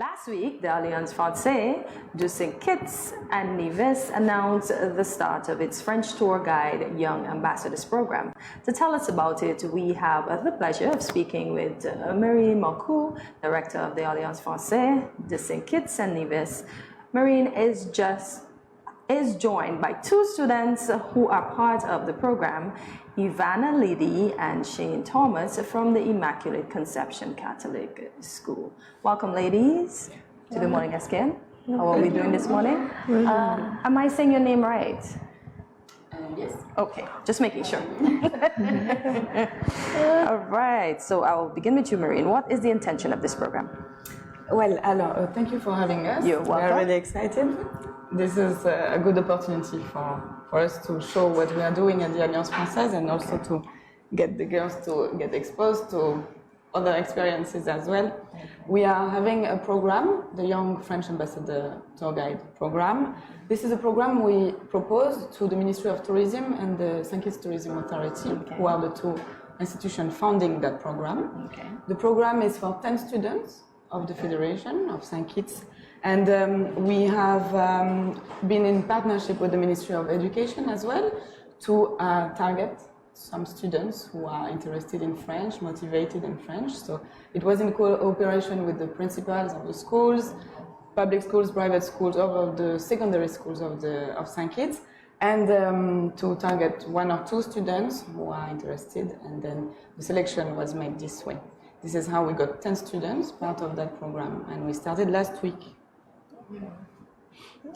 Last week, the Alliance Française de St. Kitts and Nevis announced the start of its French tour guide Young Ambassadors program. To tell us about it, we have the pleasure of speaking with Marine Moncaut, Director of the Alliance Française de St. Kitts and Nevis. Marine is joined by two students who are part of the program, Ivanna Lidde and Shaynne Thomas from the Immaculate Conception Catholic School. Welcome, ladies, to the Morning SKN. How are we doing this morning? Am I saying your name right? Yes. Okay, just making sure. All right, so I'll begin with you, Marine. What is the intention of this program? Well, thank you for having us. You're welcome. We are really excited. This is a good opportunity for us to show what we are doing at the Alliance Française and also to get the girls to get exposed to other experiences as well. We are having a program, the Young French Ambassador Tour Guide program. This is a program we proposed to the Ministry of Tourism and the St. Kitts Tourism Authority, who are the two institutions founding that program. The program is for 10 students of the Federation of St. Kitts. And we have been in partnership with the Ministry of Education as well to target some students who are interested in French, motivated in French. So it was in cooperation with the principals of the schools, public schools, private schools, all of the secondary schools of St. Kitts, and to target one or two students who are interested, and then the selection was made this way. This is how we got 10 students part of that program, and we started last week.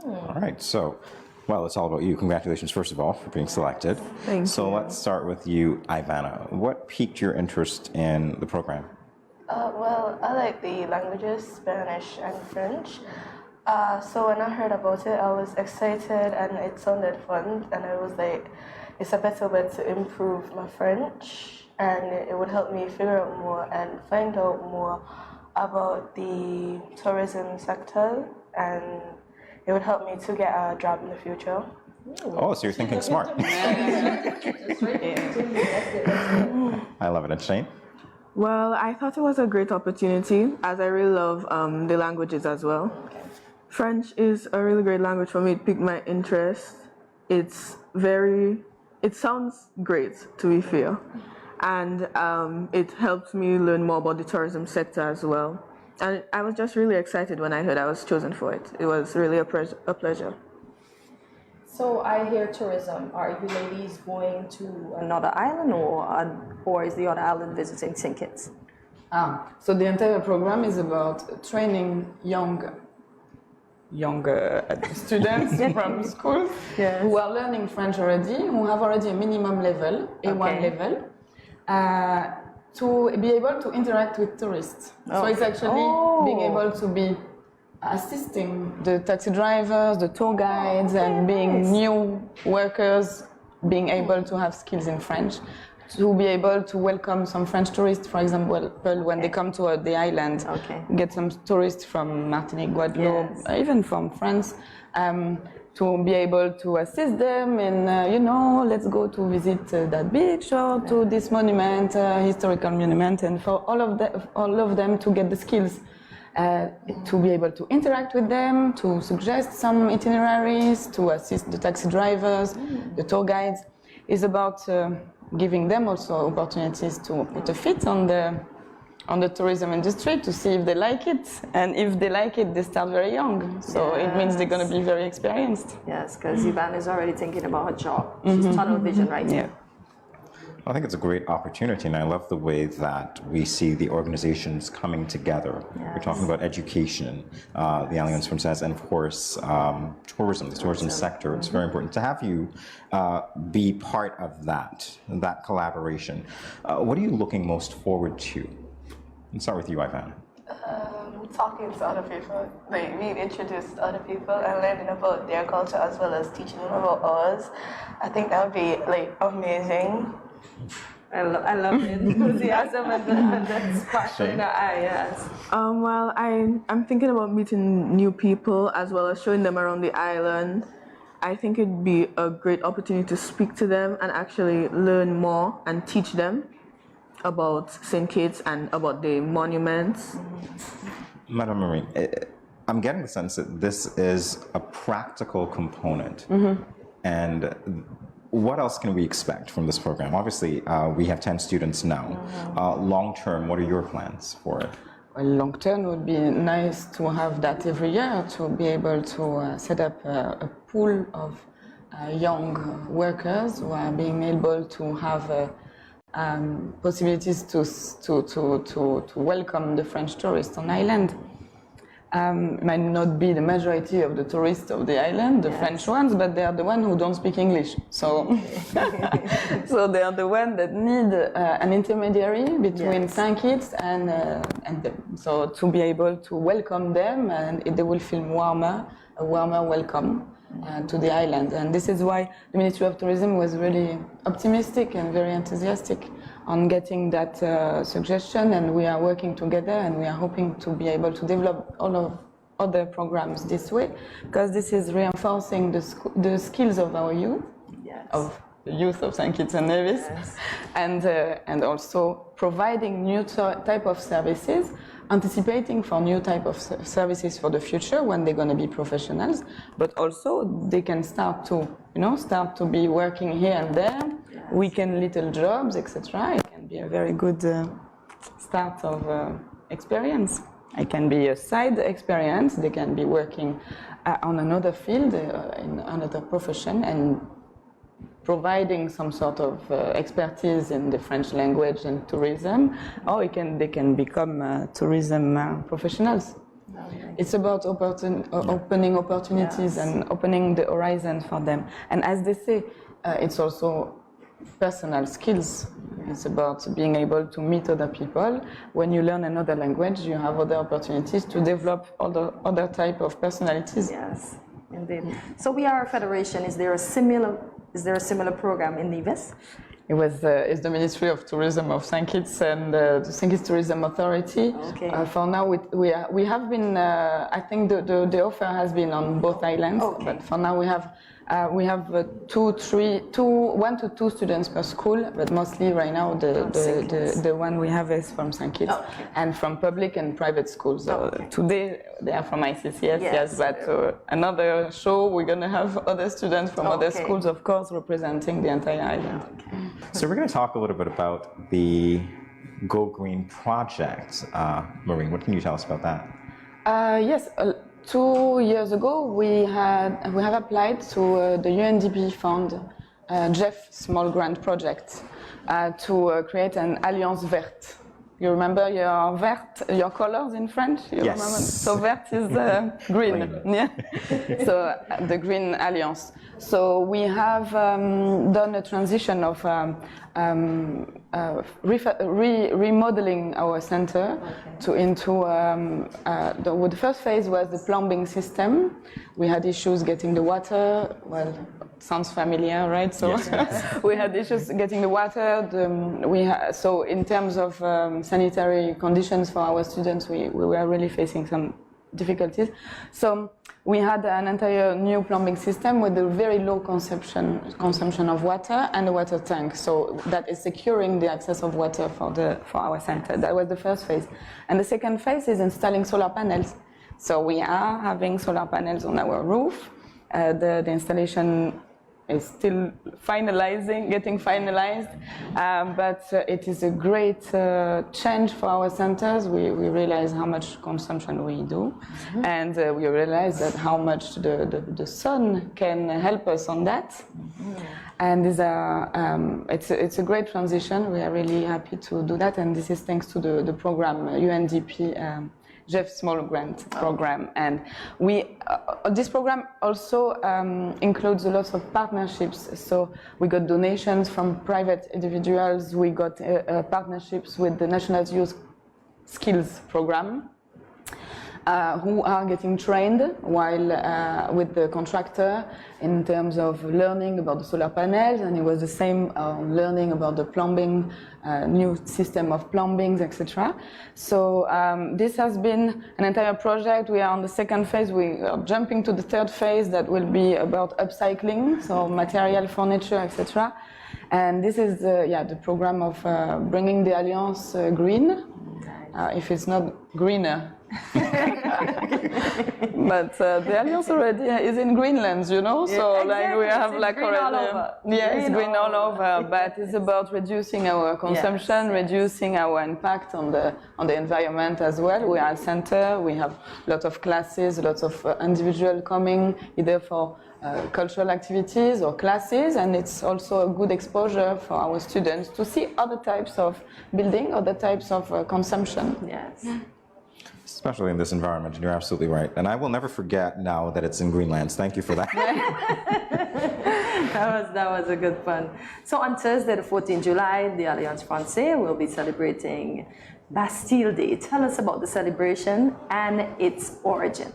All right, so, well, it's all about you. Congratulations, first of all, for being selected. Thank you. So let's start with you, Ivanna. What piqued your interest in the program? Well, I like the languages, Spanish and French. So when I heard about it, I was excited and it sounded fun. And I was like, it's a better way to improve my French. And it would help me figure out more and find out more about the tourism sector, and it would help me to get a job in the future. Oh, so you're thinking smart. I love it. And Shaynne? Well, I thought it was a great opportunity, as I really love the languages as well. French is a really great language for me. It piqued my interest. It sounds great, to be fair. And it helped me learn more about the tourism sector as well. And I was just really excited when I heard I was chosen for it. It was really a pleasure. So I hear tourism. Are you ladies going to another island, or is the other island visiting St. Kitts? So the entire program is about training young students from schools who are learning French already, who have already a minimum level, A1 level, to be able to interact with tourists. So it's actually being able to be assisting the taxi drivers, the tour guides, and being new workers, being able to have skills in French, to be able to welcome some French tourists, for example, when they come to the island, get some tourists from Martinique, Guadeloupe, even from France, to be able to assist them in, let's go to visit that beach or to this monument, historical monument, and for all of them to get the skills to be able to interact with them, to suggest some itineraries, to assist the taxi drivers, the tour guides. Is about giving them also opportunities to put a fit on the tourism industry to see if they like it, and if they like it, they start very young. So it means they're going to be very experienced. Yes, because Ivanna is already thinking about her job. She's tunnel vision right here. I think it's a great opportunity, and I love the way that we see the organizations coming together. We're talking about education, the Alliance Française, and of course, tourism, the tourism sector. It's very important to have you be part of that collaboration. What are you looking most forward to? Let's start with you, Ivanna. Talking to other people, like being introduced to other people and learning about their culture as well as teaching them about ours. I think that would be like amazing. I love the enthusiasm and the passion in her eye, yes. Well, I'm thinking about meeting new people as well as showing them around the island. I think it'd be a great opportunity to speak to them and actually learn more and teach them about St. Kitts and about the monuments. Madame Marie, I'm getting the sense that this is a practical component. And what else can we expect from this program? Obviously, we have 10 students now. Long term, what are your plans for it? Well, long term would be nice to have that every year, to be able to set up a pool of young workers who are being able to have possibilities to welcome the French tourists on island. Might not be the majority of the tourists of the island, the French ones, but they are the ones who don't speak English. So, so they are the ones that need an intermediary between Saint-Kitts and them. So to be able to welcome them, and they will feel a warmer welcome to the island. And this is why the Ministry of Tourism was really optimistic and very enthusiastic on getting that suggestion, and we are working together, and we are hoping to be able to develop all of other programs this way, because this is reinforcing the skills of our youth, of the youth of St. Kitts and Nevis, and also providing new type of services, anticipating for new type of services for the future when they're going to be professionals, but also they can start to be working here and there, weekend little jobs, etc. It can be a very good start of experience. It can be a side experience. They can be working on another field, in another profession, and providing some sort of expertise in the French language and tourism, or they can become tourism professionals. It's about opening opportunities and opening the horizon for them. And as they say, it's also personal skills. It's about being able to meet other people. When you learn another language, you have other opportunities to develop other type of personalities. Yes, indeed. So we are a federation. Is there a similar program in Nevis? It's the Ministry of Tourism of St. Kitts and the St. Kitts Tourism Authority. Okay. For now, we have been. I think the offer has been on both islands, but for now we have 1 to 2 students per school, but mostly right now the one we have is from St. Kitts and from public and private schools. Today they are from ICCS, but another show we're going to have other students from other schools, of course, representing the entire island. So we're going to talk a little bit about the Go Green project. Maureen, what can you tell us about that? Yes. 2 years ago, we have applied to the UNDP fund, Jeff Small Grant Project, to create an Alliance Verte. You remember your colors in French? You remember? So vert is green. Yeah. So the Green Alliance. So we have done a transition of remodeling our center into the first phase was the plumbing system. We had issues getting the water. Well, sounds familiar, right? So we had issues getting the water. So in terms of sanitary conditions for our students, we were really facing some difficulties. So we had an entire new plumbing system with a very low consumption of water and a water tank. So that is securing the access of water for our center. That was the first phase. And the second phase is installing solar panels. So we are having solar panels on our roof. The installation is still getting finalized, but it is a great change for our centers. We realize how much consumption we do, and we realize that how much the sun can help us on that. And it's a great transition. We are really happy to do that, and this is thanks to the program UNDP. Jeff Small Grant Program, and this program also includes a lot of partnerships. So we got donations from private individuals. We got partnerships with the National Youth Skills Program, who are getting trained while with the contractor in terms of learning about the solar panels, and it was the same learning about the plumbing, new system of plumbings, etc. So this has been an entire project. We are on the second phase. We are jumping to the third phase that will be about upcycling, so material, furniture, etc. And this is the program of bringing the Alliance green. If it's not greener, But the Alliance already is in Greenland, you know, so exactly. like we have it's like green already, all over. it's green all over. But it's about reducing our consumption, reducing our impact on the environment as well. We are a center. We have lots of classes, lots of individuals coming either for cultural activities or classes, and it's also a good exposure for our students to see other types of building, other types of consumption. Yes. Especially in this environment, and you're absolutely right. And I will never forget now that it's in Greenlands. Thank you for that. That was a good fun. So on Thursday, the 14th July, the Alliance Française will be celebrating Bastille Day. Tell us about the celebration and its origin.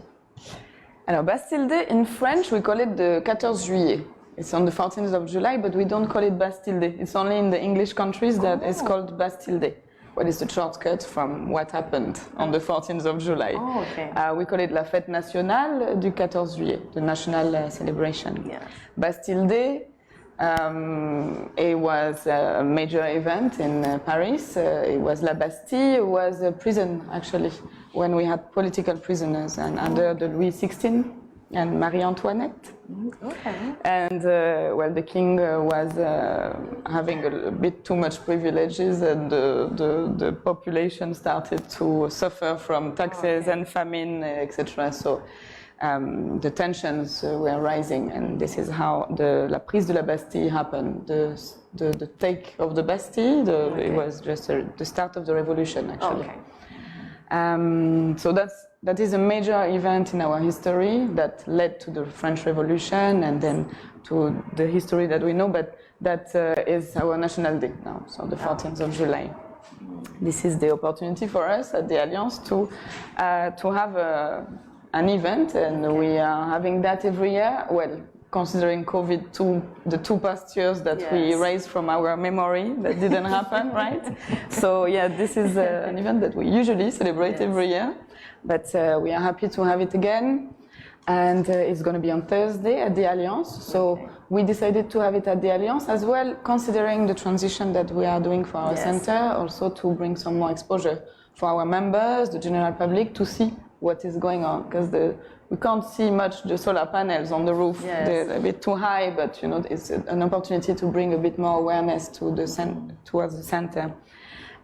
Alors, Bastille Day, in French, we call it the 14 juillet. It's on the 14th of July, but we don't call it Bastille Day. It's only in the English countries that it's called Bastille Day. What is the shortcut from what happened on the 14th of July. Oh, okay. We call it la fête nationale du 14 juillet, the national celebration. Yeah. Bastille Day, it was a major event in Paris. It was La Bastille, it was a prison actually, when we had political prisoners and under the Louis XVI and Marie Antoinette. Okay. And well, the king was having a bit too much privileges, and the population started to suffer from taxes and famine, etc. So the tensions were rising, and this is how la prise de la Bastille happened. The take of the Bastille, it was just the start of the revolution, actually. Okay. So that is a major event in our history that led to the French Revolution and then to the history that we know, but that is our national day now, so the 14th of July. This is the opportunity for us at the Alliance to have an event, and we are having that every year. Well, considering COVID, the two past years that we erased from our memory, that didn't happen, right? So yeah, this is an event that we usually celebrate every year, but we are happy to have it again, and it's going to be on Thursday at the Alliance. So we decided to have it at the Alliance as well, considering the transition that we are doing for our center, also to bring some more exposure for our members, the general public, to see what is going on, because we can't see much the solar panels on the roof. They're a bit too high, but you know, it's an opportunity to bring a bit more awareness to towards the center.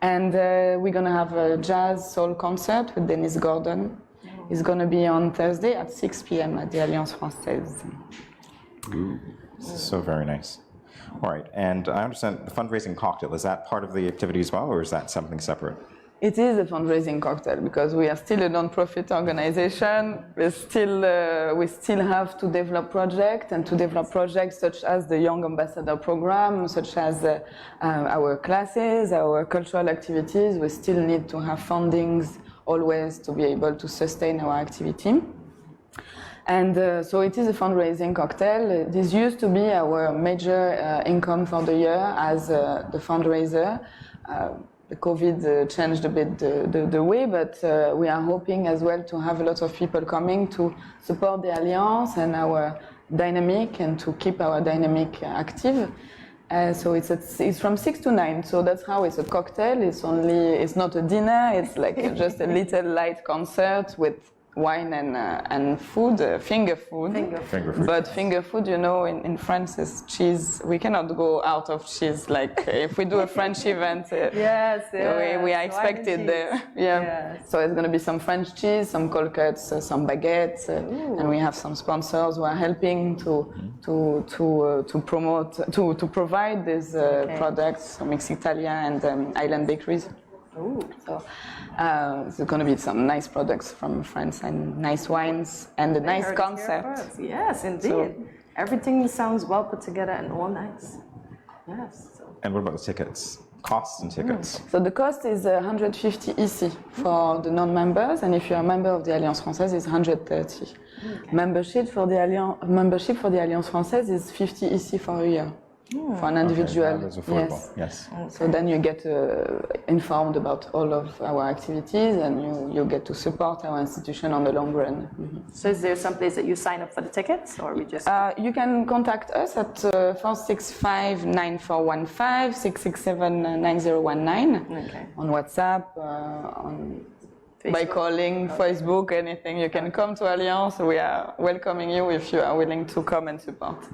And we're going to have a jazz soul concert with Dennis Gordon. It's going to be on Thursday at 6 p.m. at the Alliance Française. Ooh, so very nice. All right, and I understand the fundraising cocktail, is that part of the activity as well, or is that something separate? It is a fundraising cocktail because we are still a non-profit organization. We still have to develop projects, and to develop projects such as the Young Ambassador Program, such as our classes, our cultural activities. We still need to have fundings always to be able to sustain our activity. And so it is a fundraising cocktail. This used to be our major income for the year as the fundraiser. The COVID changed a bit the way, but we are hoping as well to have a lot of people coming to support the Alliance and our dynamic, and to keep our dynamic active. So it's from 6 to 9, so that's how it's a cocktail. It's not a dinner, it's like just a little light concert with wine and food, finger food. But finger food, you know, in France is cheese. We cannot go out of cheese. Like if we do a French event, we are expected there. So it's going to be some French cheese, some cold cuts, some baguettes, and we have some sponsors who are helping to promote, to provide these products, some Mix Italia and Island Bakeries. So there's going to be some nice products from France and nice wines and a nice concert. Yes, indeed. So, everything sounds well put together and all nice. Yes. So. And what about the tickets? Costs and tickets? So the cost is 150 EC for the non-members, and if you're a member of the Alliance Française, it's 130. Membership for the Alliance Française is 50 EC for a year. For an individual, that is affordable. Yes. So then you get informed about all of our activities, and you get to support our institution on the long run. So is there some place that you sign up for the tickets, or we just? You can contact us at 465-9415, 667-9019 on WhatsApp, on by calling, Facebook, anything. You can come to Alliance. We are welcoming you if you are willing to come and support.